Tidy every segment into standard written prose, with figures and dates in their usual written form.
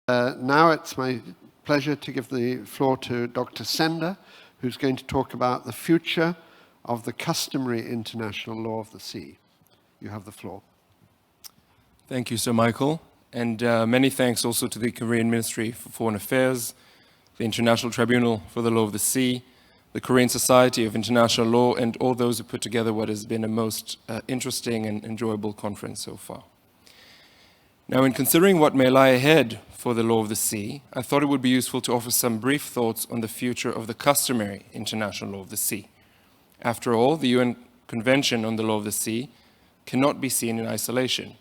Now it's my pleasure to give the floor to Dr. Sender, who's going to talk about the future of the customary international law of the sea. You have the floor. Thank you, Sir Michael, and many thanks also to the Korean Ministry for Foreign Affairs, the International Tribunal for the Law of the Sea, the Korean Society of International Law, and all those who put together what has been a most interesting and enjoyable conference so far. Now, in considering what may lie ahead for the law of the sea, I thought it would be useful to offer some brief thoughts on the future of the customary international law of the sea. After all, the UN Convention on the Law of the Sea cannot be seen in isolation.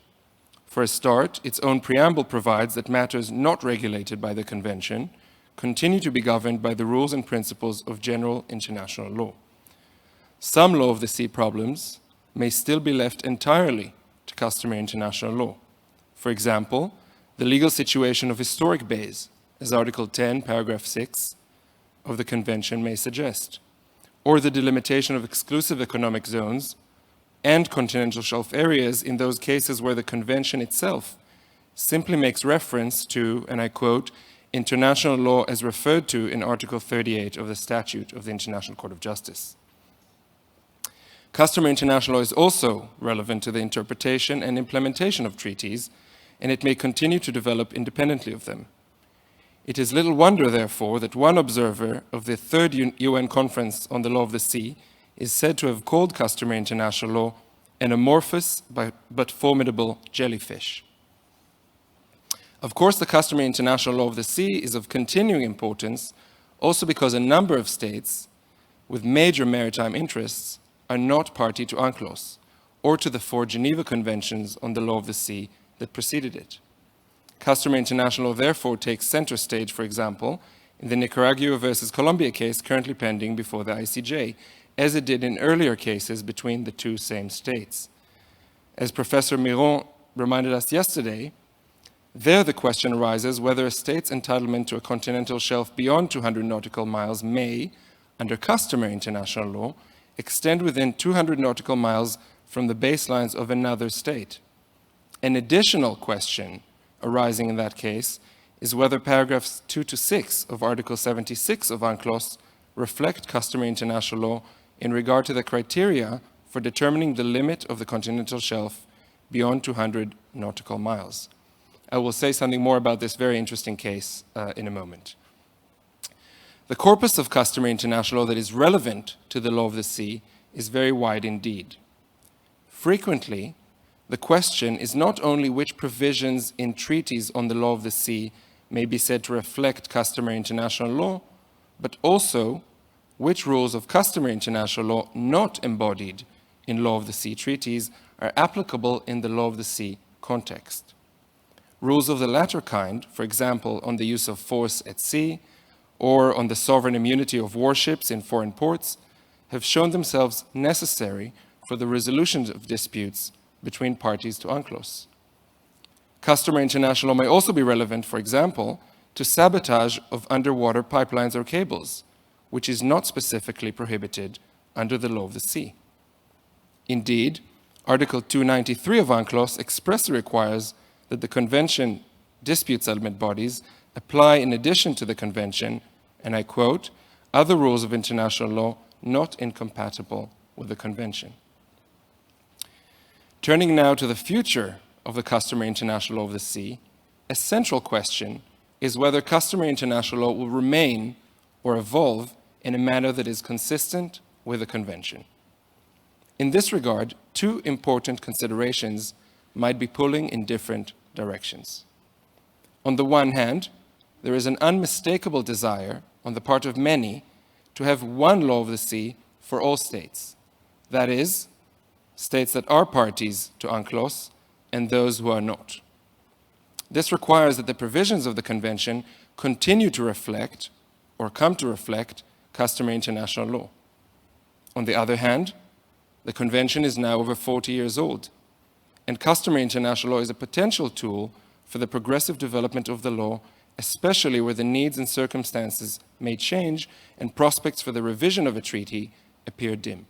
For a start, its own preamble provides that matters not regulated by the Convention continue to be governed by the rules and principles of general international law. Some law of the sea problems may still be left entirely to customary international law. For example, the legal situation of historic bays, as Article 10, Paragraph 6 of the Convention may suggest, or the delimitation of exclusive economic zones and continental shelf areas in those cases where the Convention itself simply makes reference to, and I quote, international law as referred to in Article 38 of the Statute of the International Court of Justice. Customary international law is also relevant to the interpretation and implementation of treaties, and it may continue to develop independently of them. It is little wonder, therefore, that one observer of the Third UN Conference on the Law of the Sea is said to have called customary international law an amorphous but formidable jellyfish. Of course, the customary international law of the sea is of continuing importance also because a number of states with major maritime interests are not party to UNCLOS or to the 4 Geneva Conventions on the Law of the Sea that preceded it. Customary international law therefore takes center stage, for example, in the Nicaragua versus Colombia case currently pending before the ICJ, as it did in earlier cases between the two same states. As Professor Miron reminded us yesterday, there the question arises whether a state's entitlement to a continental shelf beyond 200 nautical miles may, under customary international law, extend within 200 nautical miles from the baselines of another state. An additional question arising in that case is whether paragraphs 2 to 6 of Article 76 of UNCLOS reflect customary international law in regard to the criteria for determining the limit of the continental shelf beyond 200 nautical miles. I will say something more about this very interesting case in a moment. The corpus of customary international law that is relevant to the law of the sea is very wide indeed. Frequently, the question is not only which provisions in treaties on the law of the sea may be said to reflect customary international law, but also which rules of customary international law not embodied in law of the sea treaties are applicable in the law of the sea context. Rules of the latter kind, for example, on the use of force at sea or on the sovereign immunity of warships in foreign ports, have shown themselves necessary for the resolution of disputes between parties to UNCLOS. Customary international law may also be relevant, for example, to sabotage of underwater pipelines or cables, which is not specifically prohibited under the law of the sea. Indeed, Article 293 of UNCLOS expressly requires that the Convention dispute settlement bodies apply in addition to the Convention, and I quote, other rules of international law not incompatible with the Convention. Turning now to the future of the customary international law of the sea, a central question is whether customary international law will remain or evolve in a manner that is consistent with the Convention. In this regard, 2 important considerations might be pulling in different directions. On the one hand, there is an unmistakable desire on the part of many to have one law of the sea for all states. That is, states that are parties to UNCLOS and those who are not. This requires that the provisions of the Convention continue to reflect, or come to reflect, customary international law. On the other hand, the Convention is now over 40 years old, and customary international law is a potential tool for the progressive development of the law, especially where the needs and circumstances may change and prospects for the revision of a treaty appear dim.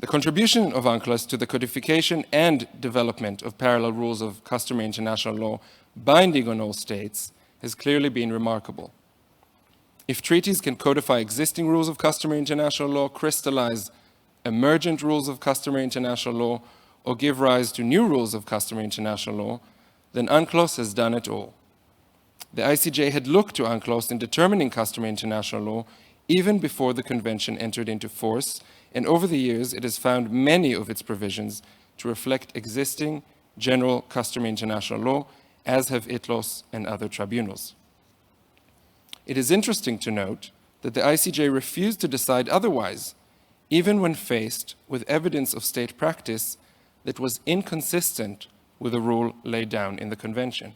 The contribution of UNCLOS to the codification and development of parallel rules of customary international law binding on all states has clearly been remarkable. If treaties can codify existing rules of customary international law, crystallize emergent rules of customary international law, or give rise to new rules of customary international law, then UNCLOS has done it all. The ICJ had looked to UNCLOS in determining customary international law even before the convention entered into force, and over the years it has found many of its provisions to reflect existing general customary international law, as have ICLS and other tribunals. It is interesting to note that the ICJ refused to decide otherwise, even when faced with evidence of state practice that was inconsistent with the rule laid down in the Convention.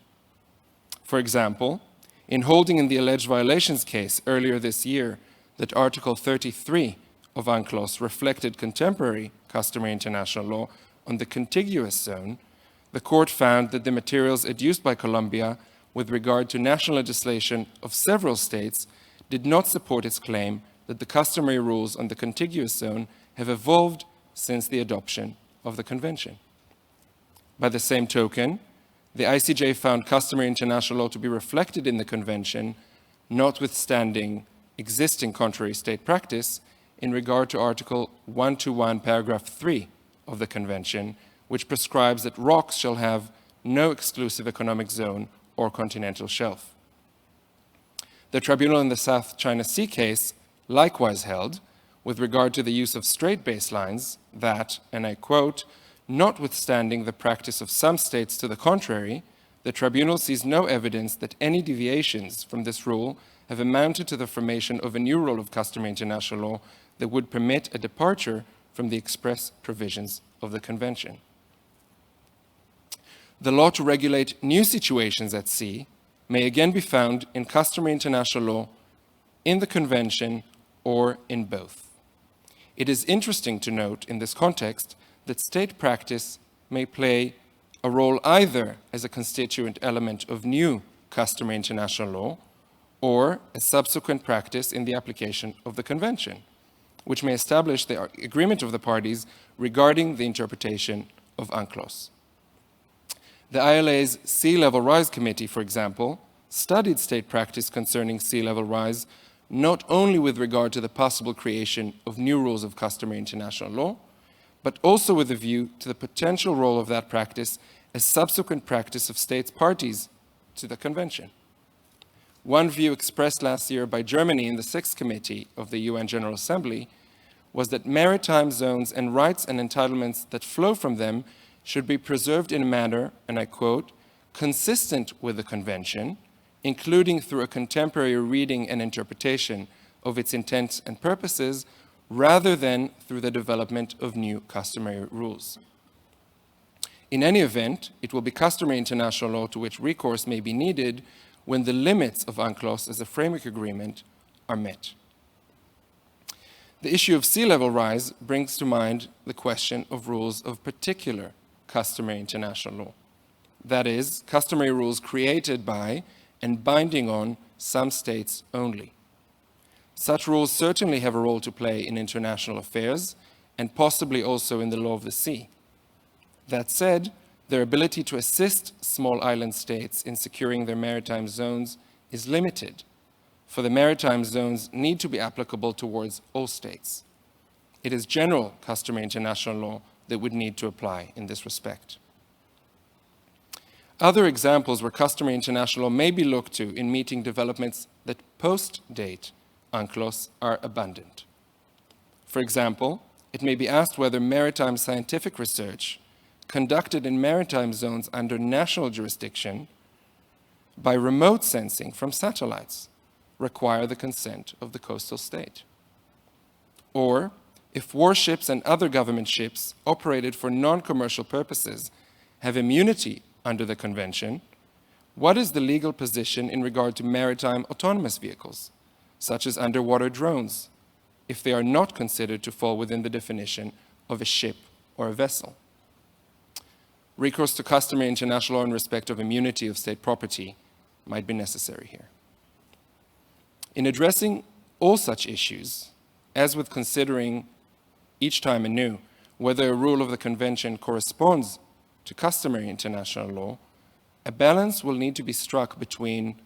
For example, in holding in the alleged violations case earlier this year that Article 33 of UNCLOS reflected contemporary customary international law on the contiguous zone, the court found that the materials adduced by Colombia with regard to national legislation of several states did not support its claim that the customary rules on the contiguous zone have evolved since the adoption of the Convention. By the same token, the ICJ found customary international law to be reflected in the Convention, notwithstanding existing contrary state practice in regard to Article 121, Paragraph 3 of the Convention, which prescribes that rocks shall have no exclusive economic zone or continental shelf. The tribunal in the South China Sea case likewise held, with regard to the use of straight baselines, that, and I quote, notwithstanding the practice of some states to the contrary, the tribunal sees no evidence that any deviations from this rule have amounted to the formation of a new rule of customary international law that would permit a departure from the express provisions of the Convention. The law to regulate new situations at sea may again be found in customary international law, in the Convention, or in both. It is interesting to note in this context that state practice may play a role either as a constituent element of new customary international law or a subsequent practice in the application of the Convention, which may establish the agreement of the parties regarding the interpretation of UNCLOS. The ILA's Sea Level Rise Committee, for example, studied state practice concerning sea level rise not only with regard to the possible creation of new rules of customary international law, but also with a view to the potential role of that practice as subsequent practice of states parties to the Convention. One view expressed last year by Germany in the Sixth Committee of the UN General Assembly was that maritime zones and rights and entitlements that flow from them should be preserved in a manner, and I quote, consistent with the Convention, including through a contemporary reading and interpretation of its intents and purposes, rather than through the development of new customary rules. In any event, it will be customary international law to which recourse may be needed when the limits of UNCLOS as a framework agreement are met. The issue of sea level rise brings to mind the question of rules of particular customary international law. That is, customary rules created by and binding on some states only. Such rules certainly have a role to play in international affairs and possibly also in the law of the sea. That said, their ability to assist small island states in securing their maritime zones is limited, for the maritime zones need to be applicable towards all states. It is general customary international law that would need to apply in this respect. Other examples where customary international law may be looked to in meeting developments that post-date UNCLOS are abundant. For example, it may be asked whether maritime scientific research conducted in maritime zones under national jurisdiction by remote sensing from satellites require the consent of the coastal state. Or, if warships and other government ships operated for non-commercial purposes have immunity under the Convention, what is the legal position in regard to maritime autonomous vehicles, such as underwater drones, if they are not considered to fall within the definition of a ship or a vessel? Recourse to customary international law in respect of immunity of state property might be necessary here. In addressing all such issues, as with considering each time anew whether a rule of the Convention corresponds to customary international law, a balance will need to be struck between,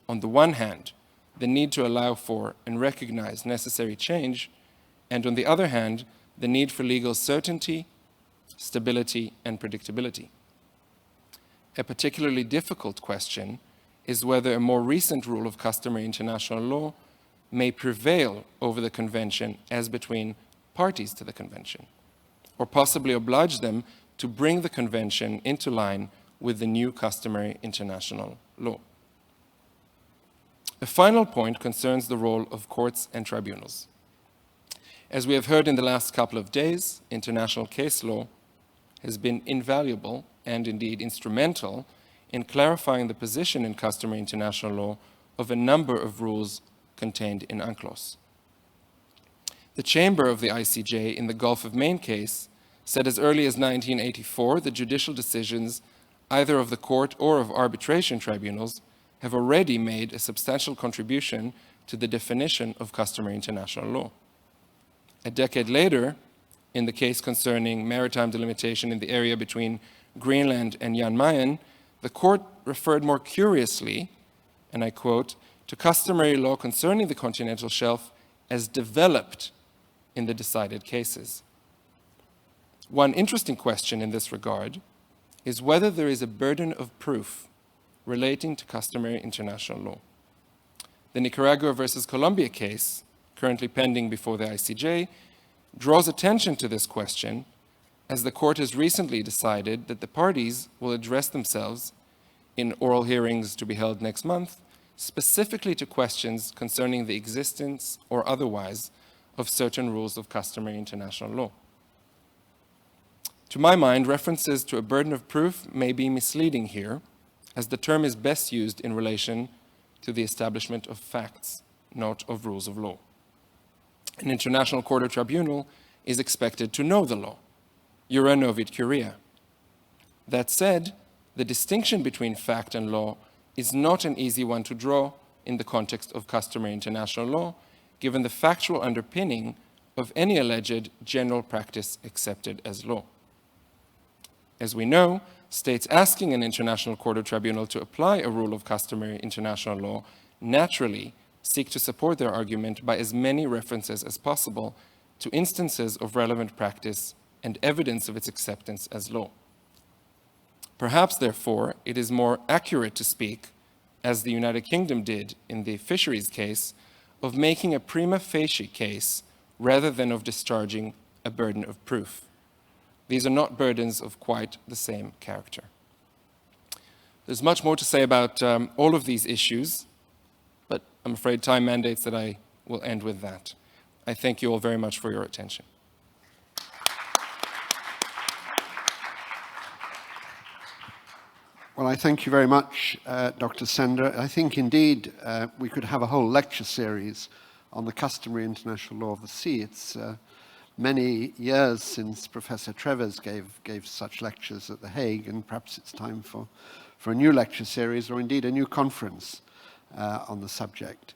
on the one hand, the need to allow for and recognize necessary change, and on the other hand, the need for legal certainty, stability, and predictability. A particularly difficult question is whether a more recent rule of customary international law may prevail over the Convention as between parties to the Convention, or possibly oblige them to bring the Convention into line with the new customary international law. A final point concerns the role of courts and tribunals. As we have heard in the last couple of days, international case law has been invaluable and indeed instrumental in clarifying the position in customary international law of a number of rules contained in UNCLOS. The chamber of the ICJ in the Gulf of Maine case said as early as 1984 that judicial decisions, either of the court or of arbitration tribunals, have already made a substantial contribution to the definition of customary international law. A decade later, in the case concerning maritime delimitation in the area between Greenland and Jan Mayen, the court referred more curiously, and I quote, to customary law concerning the continental shelf as developed in the decided cases. One interesting question in this regard is whether there is a burden of proof relating to customary international law. The Nicaragua versus Colombia case, currently pending before the ICJ, draws attention to this question as the court has recently decided that the parties will address themselves in oral hearings to be held next month, specifically to questions concerning the existence or otherwise of certain rules of customary international law. To my mind, references to a burden of proof may be misleading here, as the term is best used in relation to the establishment of facts, not of rules of law. An international court or tribunal is expected to know the law. Jura novit curia. That said, the distinction between fact and law is not an easy one to draw in the context of customary international law, given the factual underpinning of any alleged general practice accepted as law. As we know, states asking an international court or tribunal to apply a rule of customary international law naturally seek to support their argument by as many references as possible to instances of relevant practice and evidence of its acceptance as law. Perhaps, therefore, it is more accurate to speak, as the United Kingdom did in the fisheries case, of making a prima facie case rather than of discharging a burden of proof. These are not burdens of quite the same character. There's much more to say about all of these issues, but I'm afraid time mandates that I will end with that. I thank you all very much for your attention. Well, I thank you very much, Dr. Sender. I think indeed we could have a whole lecture series on the customary international law of the sea. It's many years since Professor Treves gave such lectures at The Hague, and perhaps it's time for a new lecture series or indeed a new conference on the subject.